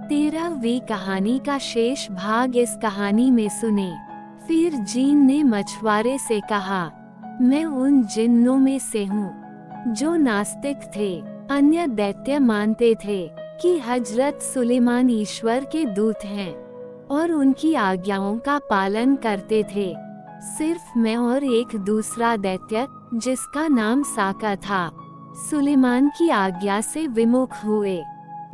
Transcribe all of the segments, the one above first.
13वीं कहानी का शेष भाग इस कहानी में सुने। फिर जीन ने मछुआरे से कहा, मैं उन जिन्नों में से हूँ जो नास्तिक थे। अन्य दैत्य मानते थे कि हजरत सुलेमान ईश्वर के दूत हैं और उनकी आज्ञाओं का पालन करते थे। सिर्फ मैं और एक दूसरा दैत्य जिसका नाम साका था, सुलेमान की आज्ञा से विमुख हुए।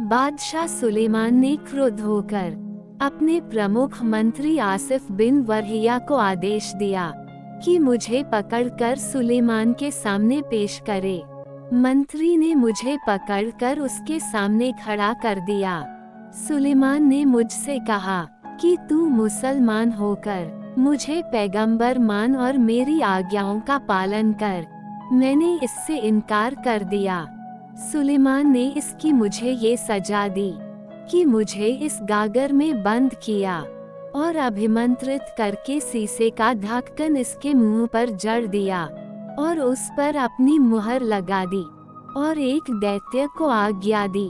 बादशाह सुलेमान ने क्रुद्ध होकर अपने प्रमुख मंत्री आसिफ बिन वरहिया को आदेश दिया कि मुझे पकड़कर सुलेमान के सामने पेश करे। मंत्री ने मुझे पकड़कर उसके सामने खड़ा कर दिया। सुलेमान ने मुझसे कहा कि तू मुसलमान होकर मुझे पैगंबर मान और मेरी आज्ञाओं का पालन कर। मैंने इससे इनकार कर दिया। सुलेमान ने इसकी मुझे ये सजा दी कि मुझे इस गागर में बंद किया और अभिमंत्रित करके शीशे का ढक्कन इसके मुंह पर जड़ दिया और उस पर अपनी मुहर लगा दी और एक दैत्य को आज्ञा दी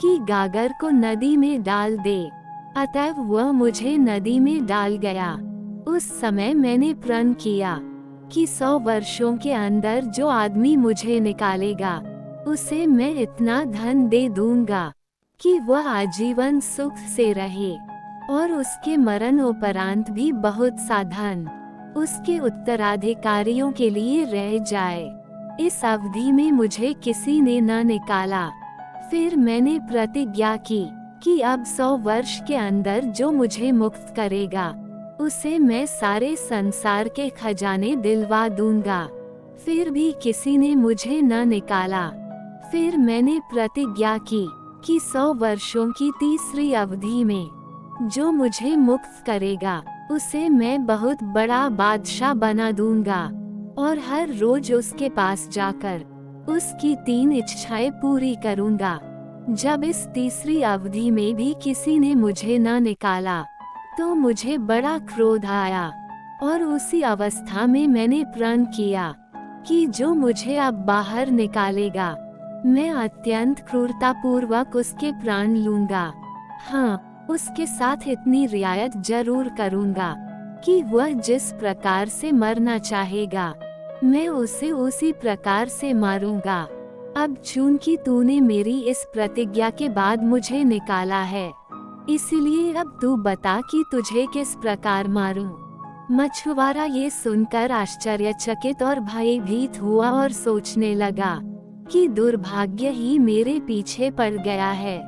कि गागर को नदी में डाल दे। अतः वह मुझे नदी में डाल गया। उस समय मैंने प्रण किया कि 100 वर्षों के अंदर जो आदमी मुझे निकालेगा उसे मैं इतना धन दे दूंगा कि वह आजीवन सुख से रहे और उसके मरण उपरांत भी बहुत सा धन उसके उत्तराधिकारियों के लिए रह जाए। इस अवधि में मुझे किसी ने न निकाला। फिर मैंने प्रतिज्ञा की कि अब 100 वर्ष के अंदर जो मुझे मुक्त करेगा उसे मैं सारे संसार के खजाने दिलवा दूंगा। फिर भी किसी ने मुझे न निकाला। फिर मैंने प्रतिज्ञा की कि 100 वर्षों की तीसरी अवधि में जो मुझे मुक्त करेगा उसे मैं बहुत बड़ा बादशाह बना दूंगा और हर रोज उसके पास जाकर उसकी 3 इच्छाएं पूरी करूंगा। जब इस तीसरी अवधि में भी किसी ने मुझे न निकाला तो मुझे बड़ा क्रोध आया और उसी अवस्था में मैंने प्रण किया कि जो मुझे अब बाहर निकालेगा मैं अत्यंत क्रूरतापूर्वक उसके प्राण लूंगा। हाँ, उसके साथ इतनी रियायत जरूर करूंगा कि वह जिस प्रकार से मरना चाहेगा मैं उसे उसी प्रकार से मारूंगा। अब चूंकि तूने मेरी इस प्रतिज्ञा के बाद मुझे निकाला है, इसलिए अब तू बता कि तुझे किस प्रकार मारूं। मछुआरा ये सुनकर आश्चर्यचकित और भयभीत हुआ और सोचने लगा कि दुर्भाग्य ही मेरे पीछे पड़ गया है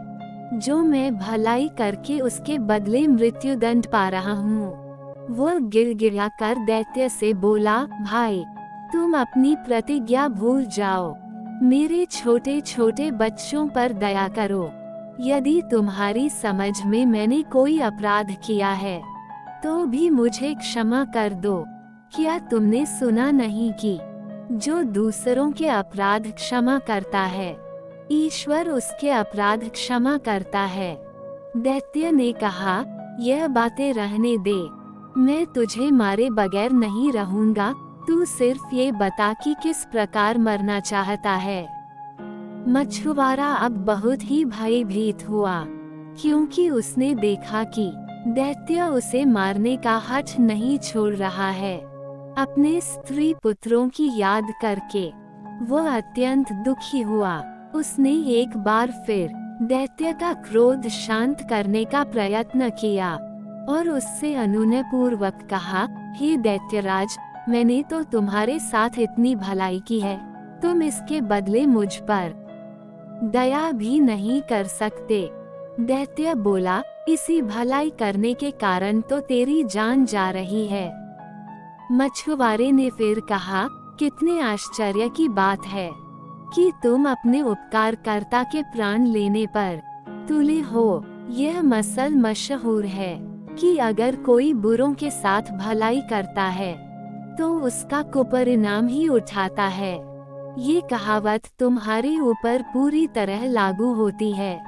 जो मैं भलाई करके उसके बदले मृत्युदंड पा रहा हूँ। वह गिड़गिड़ा कर दैत्य से बोला, भाई तुम अपनी प्रतिज्ञा भूल जाओ। मेरे छोटे छोटे बच्चों पर दया करो। यदि तुम्हारी समझ में मैंने कोई अपराध किया है तो भी मुझे क्षमा कर दो। क्या तुमने सुना नहीं कि जो दूसरों के अपराध क्षमा करता है ईश्वर उसके अपराध क्षमा करता है। दैत्य ने कहा, यह बातें रहने दे, मैं तुझे मारे बगैर नहीं रहूंगा। तू सिर्फ ये बता कि किस प्रकार मरना चाहता है। मछुआरा अब बहुत ही भयभीत हुआ क्योंकि उसने देखा कि दैत्य उसे मारने का हठ नहीं छोड़ रहा है। अपने स्त्री पुत्रों की याद करके वह अत्यंत दुखी हुआ। उसने एक बार फिर दैत्य का क्रोध शांत करने का प्रयत्न किया और उससे अनुनयपूर्वक कहा, हे दैत्यराज, मैंने तो तुम्हारे साथ इतनी भलाई की है, तुम इसके बदले मुझ पर दया भी नहीं कर सकते। दैत्य बोला, इसी भलाई करने के कारण तो तेरी जान जा रही है। मछुआरे ने फिर कहा, कितने आश्चर्य की बात है कि तुम अपने उपकारकर्ता के प्राण लेने पर तुले हो। यह मसल मशहूर है कि अगर कोई बुरों के साथ भलाई करता है तो उसका कुपरिणाम ही उठाता है। ये कहावत तुम्हारे ऊपर पूरी तरह लागू होती है।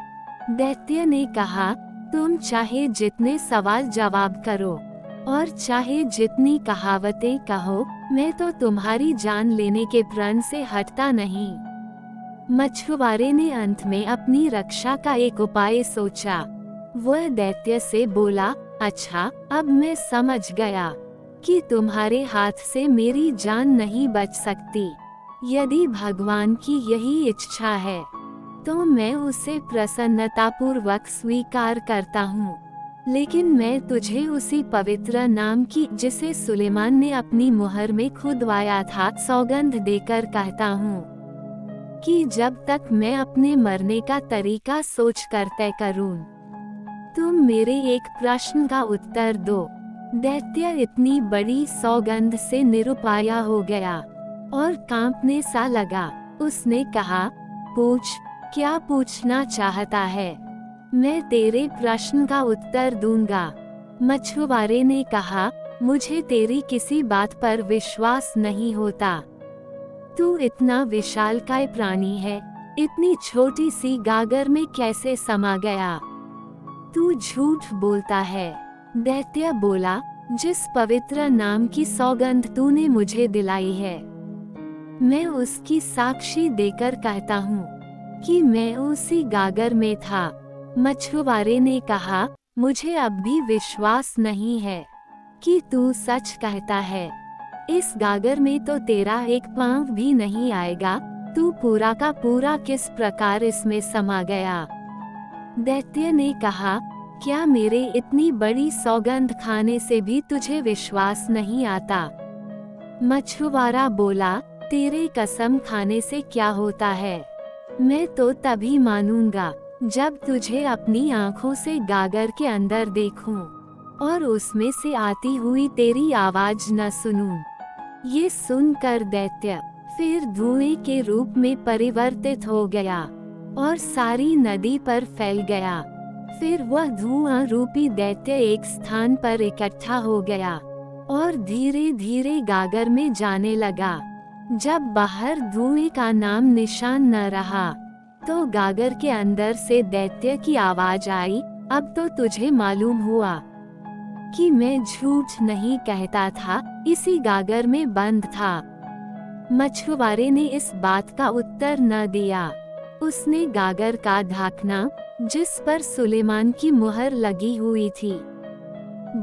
दैत्य ने कहा, तुम चाहे जितने सवाल जवाब करो और चाहे जितनी कहावतें कहो, मैं तो तुम्हारी जान लेने के प्रण से हटता नहीं। मछुआरे ने अंत में अपनी रक्षा का एक उपाय सोचा। वह दैत्य से बोला, अच्छा, अब मैं समझ गया कि तुम्हारे हाथ से मेरी जान नहीं बच सकती। यदि भगवान की यही इच्छा है तो मैं उसे प्रसन्नतापूर्वक स्वीकार करता हूँ। लेकिन मैं तुझे उसी पवित्र नाम की, जिसे सुलेमान ने अपनी मुहर में खुदवाया था, सौगंध देकर कहता हूँ कि जब तक मैं अपने मरने का तरीका सोच कर तय करूँ, तुम मेरे एक प्रश्न का उत्तर दो। दैत्य इतनी बड़ी सौगंध से निरुपाया हो गया और कांपने सा लगा। उसने कहा, पूछ, क्या पूछना चाहता है? मैं तेरे प्रश्न का उत्तर दूंगा। मछुआरे ने कहा, मुझे तेरी किसी बात पर विश्वास नहीं होता। तू इतना विशालकाय प्राणी है, इतनी छोटी सी गागर में कैसे समा गया? तू झूठ बोलता है। दैत्य बोला, जिस पवित्र नाम की सौगंध तूने मुझे दिलाई है, मैं उसकी साक्षी देकर कहता हूँ कि मैं उसी गागर में था। मछुआरे ने कहा, मुझे अब भी विश्वास नहीं है कि तू सच कहता है। इस गागर में तो तेरा एक पांव भी नहीं आएगा। तू पूरा का पूरा किस प्रकार इसमें समा गया? दैत्य ने कहा, क्या मेरे इतनी बड़ी सौगंध खाने से भी तुझे विश्वास नहीं आता? मछुआरा बोला, तेरे कसम खाने से क्या होता है? मैं तो तभी मानूंगा जब तुझे अपनी आंखों से गागर के अंदर देखूं और उसमें से आती हुई तेरी आवाज न सुनूं। ये सुनकर दैत्य फिर धुएं के रूप में परिवर्तित हो गया और सारी नदी पर फैल गया। फिर वह धुआं रूपी दैत्य एक स्थान पर इकट्ठा हो गया और धीरे धीरे गागर में जाने लगा। जब बाहर धुएं का नाम निशान न रहा तो गागर के अंदर से दैत्य की आवाज आई, अब तो तुझे मालूम हुआ कि मैं झूठ नहीं कहता था, इसी गागर में बंद था। मछुआरे ने इस बात का उत्तर न दिया। उसने गागर का ढाकना, जिस पर सुलेमान की मुहर लगी हुई थी,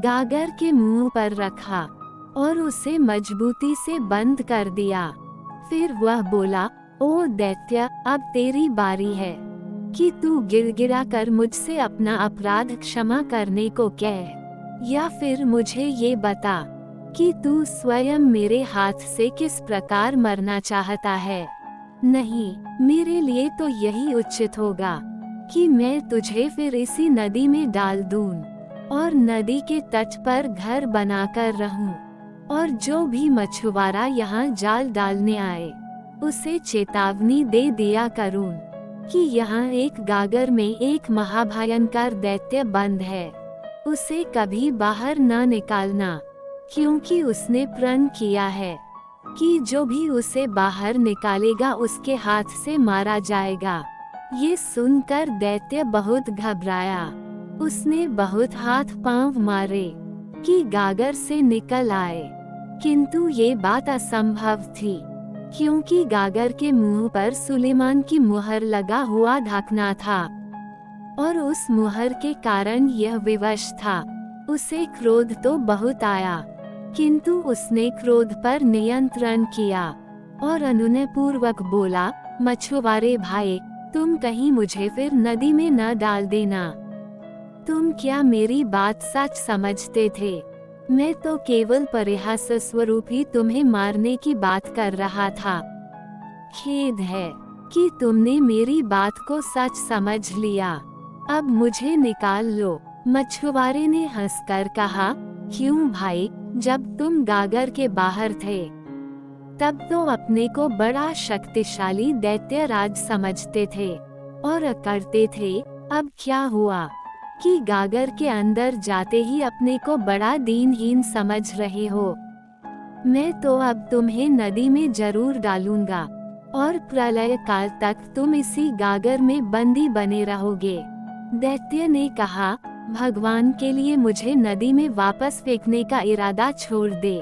गागर के मुंह पर रखा और उसे मजबूती से बंद कर दिया। फिर वह बोला, ओ दैत्य, अब तेरी बारी है कि तू गिड़गिड़ा कर मुझसे अपना अपराध क्षमा करने को कह, या फिर मुझे ये बता कि तू स्वयं मेरे हाथ से किस प्रकार मरना चाहता है। नहीं, मेरे लिए तो यही उचित होगा कि मैं तुझे फिर इसी नदी में डाल दूं और नदी के तट पर घर बनाकर रहूं, और जो भी मछुआरा यहाँ जाल डालने आए उसे चेतावनी दे दिया करूं कि यहाँ एक गागर में एक महाभयंकर दैत्य बंद है, उसे कभी बाहर न निकालना, क्योंकि उसने प्रण किया है कि जो भी उसे बाहर निकालेगा उसके हाथ से मारा जाएगा। ये सुनकर दैत्य बहुत घबराया। उसने बहुत हाथ पांव मारे कि गागर से निकल आए, किंतु ये बात असंभव थी, क्योंकि गागर के मुंह पर सुलेमान की मुहर लगा हुआ ढकना था और उस मुहर के कारण यह विवश था। उसे क्रोध तो बहुत आया, किंतु उसने क्रोध पर नियंत्रण किया और अनुनयपूर्वक बोला, मछुआरे भाई, तुम कहीं मुझे फिर नदी में न डाल देना। तुम क्या मेरी बात सच समझते थे? मैं तो केवल परिहास स्वरूप ही तुम्हें मारने की बात कर रहा था। खेद है कि तुमने मेरी बात को सच समझ लिया। अब मुझे निकाल लो। मछुआरे ने हंसकर कहा, क्यों भाई, जब तुम गागर के बाहर थे तब तो अपने को बड़ा शक्तिशाली दैत्य राज समझते थे और अकड़ते थे। अब क्या हुआ कि गागर के अंदर जाते ही अपने को बड़ा दीनहीन समझ रहे हो? मैं तो अब तुम्हें नदी में जरूर डालूंगा और प्रलय काल तक तुम इसी गागर में बंदी बने रहोगे। दैत्य ने कहा, भगवान के लिए मुझे नदी में वापस फेंकने का इरादा छोड़ दे।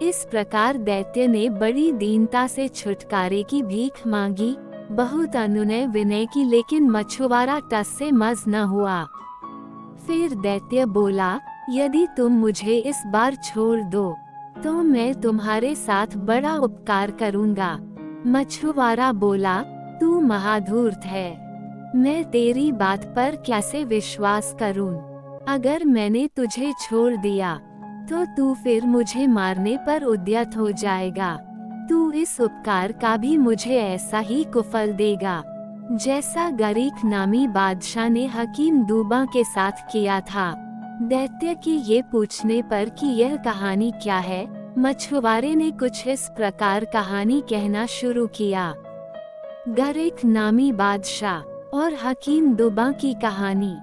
इस प्रकार दैत्य ने बड़ी दीनता से छुटकारे की भीख मांगी, बहुत अनुनय विनय की, लेकिन मछुआरा टस से मस न हुआ। फिर दैत्य बोला, यदि तुम मुझे इस बार छोड़ दो तो मैं तुम्हारे साथ बड़ा उपकार करूंगा। मछुआरा बोला, तू महाधूर्त है, मैं तेरी बात पर कैसे विश्वास करूं? अगर मैंने तुझे छोड़ दिया तो तू फिर मुझे मारने पर उद्यत हो जाएगा। तू इस उपकार का भी मुझे ऐसा ही कुफल देगा जैसा गरीक नामी बादशाह ने हकीम दूबा के साथ किया था। दैत्य की ये पूछने पर कि यह कहानी क्या है, मछुआरे ने कुछ इस प्रकार कहानी कहना शुरू किया। गरीक नामी बादशाह और हकीम दूबा की कहानी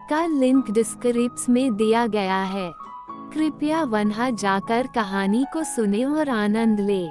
का लिंक डिस्क्रिप्शन में दिया गया है। कृपया वहां जाकर कहानी को सुने और आनंद ले।